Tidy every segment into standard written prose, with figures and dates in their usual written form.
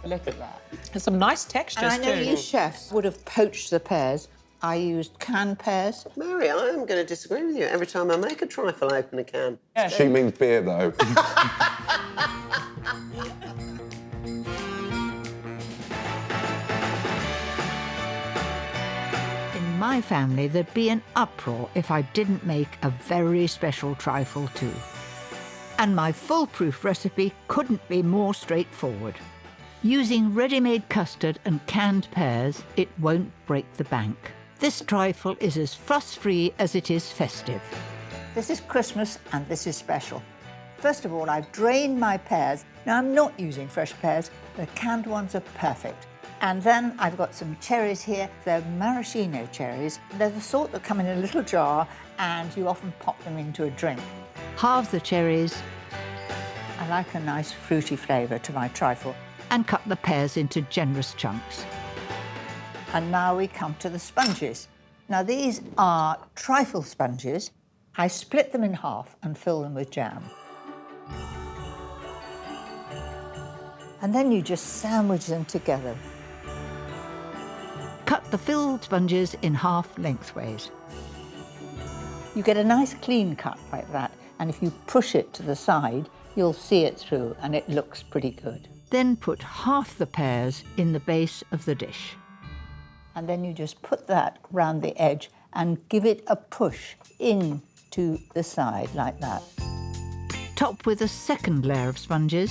Look at that. There's some nice textures And I know too. you chefs would have poached the pears. I used canned pears. Mary, I am going to disagree with you. Every time I make a trifle, I open a can. Yeah. She means beer, though. In my family, there'd be an uproar if I didn't make a very special trifle too. And my foolproof recipe couldn't be more straightforward. Using ready-made custard and canned pears, it won't break the bank. This trifle is as fuss-free as it is festive. This is Christmas and this is special. First of all, I've drained my pears. Now, I'm not using fresh pears. The canned ones are perfect. And then I've got some cherries here. They're maraschino cherries. They're the sort that come in a little jar and you often pop them into a drink. Halve the cherries I like a nice fruity flavour to my trifle. and cut the pears into generous chunks. And now we come to the sponges. Now, these are trifle sponges. I split them in half and fill them with jam. And then you just sandwich them together. Cut the filled sponges in half lengthways. You get a nice clean cut like that, and if you push it to the side, you'll see it through, and it looks pretty good. Then put half the pears in the base of the dish. And then you just put that round the edge and give it a push in to the side like that. Top with a second layer of sponges.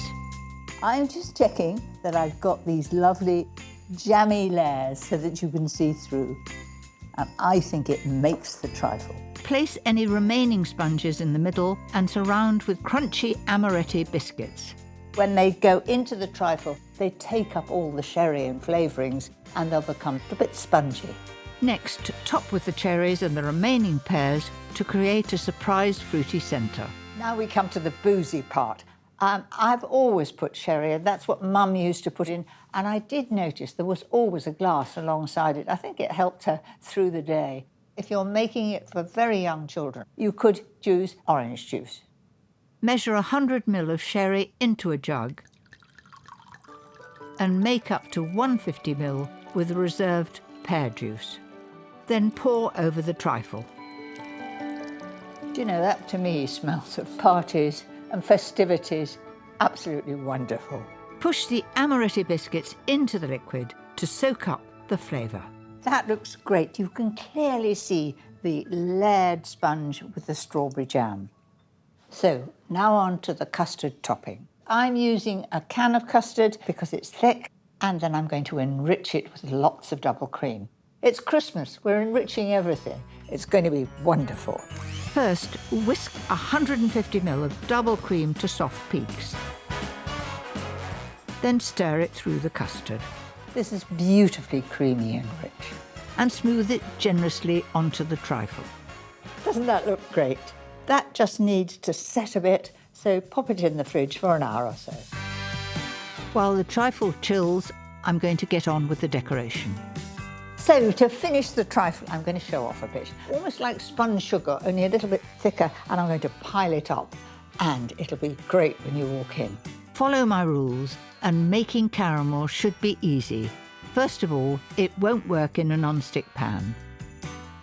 I'm just checking that I've got these lovely jammy layers so that you can see through. And I think it makes the trifle. Place any remaining sponges in the middle and surround with crunchy amaretti biscuits. When they go into the trifle, they take up all the sherry and flavourings and they'll become a bit spongy. Next, top with the cherries and the remaining pears to create a surprise fruity centre. Now we come to the boozy part. I've always put sherry, and that's what Mum used to put in. And I did notice there was always a glass alongside it. I think it helped her through the day. If you're making it for very young children, you could use orange juice. Measure 100 ml of sherry into a jug and make up to 150 ml with reserved pear juice. Then pour over the trifle. Do you know, that to me smells of parties and festivities. Absolutely wonderful. Push the amaretti biscuits into the liquid to soak up the flavour. That looks great. You can clearly see the layered sponge with the strawberry jam. So now on to the custard topping. I'm using a can of custard because it's thick, and then I'm going to enrich it with lots of double cream. It's Christmas, we're enriching everything. It's going to be wonderful. First, whisk 150 ml of double cream to soft peaks. Then stir it through the custard This is beautifully creamy and rich. and smooth it generously onto the trifle. Doesn't that look great? That just needs to set a bit, so pop it in the fridge for an hour or so. While the trifle chills, I'm going to get on with the decoration. So to finish the trifle, I'm going to show off a bit. Almost like spun sugar, only a little bit thicker, and I'm going to pile it up. And it'll be great when you walk in. Follow my rules, and making caramel should be easy. First of all, it won't work in a non-stick pan.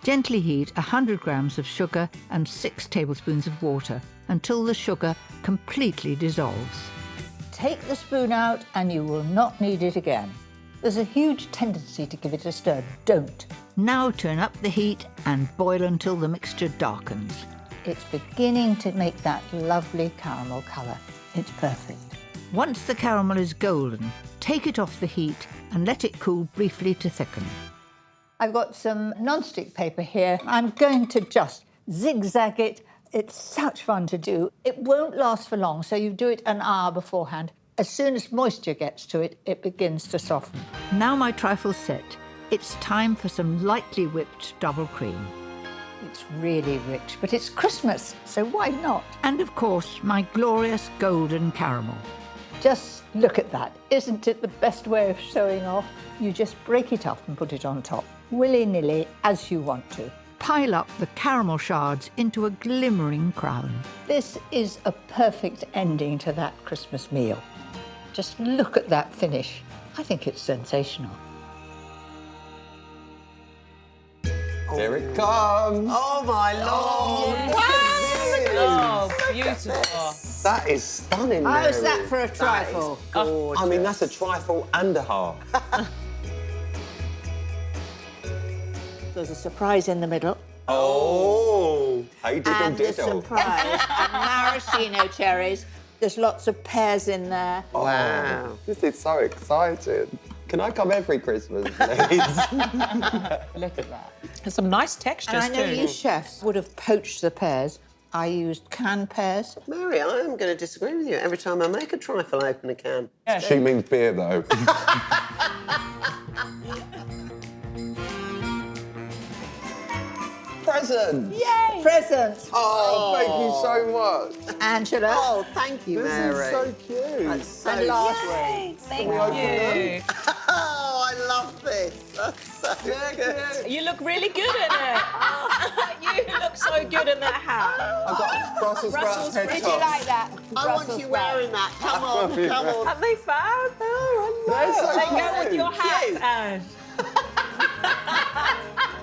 Gently heat 100 grams of sugar and 6 tablespoons of water until the sugar completely dissolves. Take the spoon out and you will not need it again. There's a huge tendency to give it a stir. Don't. Now turn up the heat and boil until the mixture darkens. It's beginning to make that lovely caramel colour. It's perfect. Once the caramel is golden, take it off the heat and let it cool briefly to thicken. I've got some non-stick paper here. I'm going to just zigzag it. It's such fun to do. It won't last for long, so you do it an hour beforehand. As soon as moisture gets to it, it begins to soften. Now my trifle's set. It's time for some lightly whipped double cream. It's really rich, but it's Christmas, so why not? And of course, my glorious golden caramel. Just look at that. Isn't it the best way of showing off? You just break it up and put it on top, willy-nilly, as you want to. Pile up the caramel shards into a glimmering crown. This is a perfect ending to that Christmas meal. Just look at that finish. I think it's sensational. Here it comes. Oh my lord! Oh, beautiful. That is stunning, Mary. How's that for a trifle? Gorgeous. I mean, that's a trifle and a half. There's a surprise in the middle. Oh, hey diddle And the diddle. surprise are maraschino cherries. There's lots of pears in there. Wow. This is so exciting. Can I come every Christmas, please? Look at that. There's some nice textures And I know too. you chefs would have poached the pears. I used canned pears. Mary, I am going to disagree with you. Every time I make a trifle, I open a can. She means beer, though. Present! Yay! Presents. Oh, thank you so much. Angela. Oh, thank you, This Mary. is so cute. That's so And last sweet. Thank you. Oh, I love this. That's so good. You look really good in it. You look so good in that hat. I've got Brussels sprouts head Did you tops. like that? I want you wearing that. Come on, come on. Have they found? Oh, They're so They go with cute. your hat, Cute. Ash.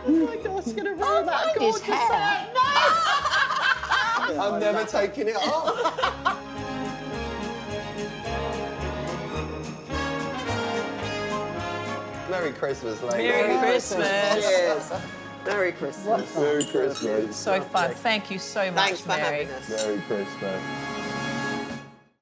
Oh my gosh, going to ruin that His gorgeous hair. I'm never taking it off. Merry Christmas, ladies. Merry Christmas. Cheers. Merry Christmas. Merry Christmas. So fun. Thank you so much, Thanks for Mary. having us. Merry Christmas.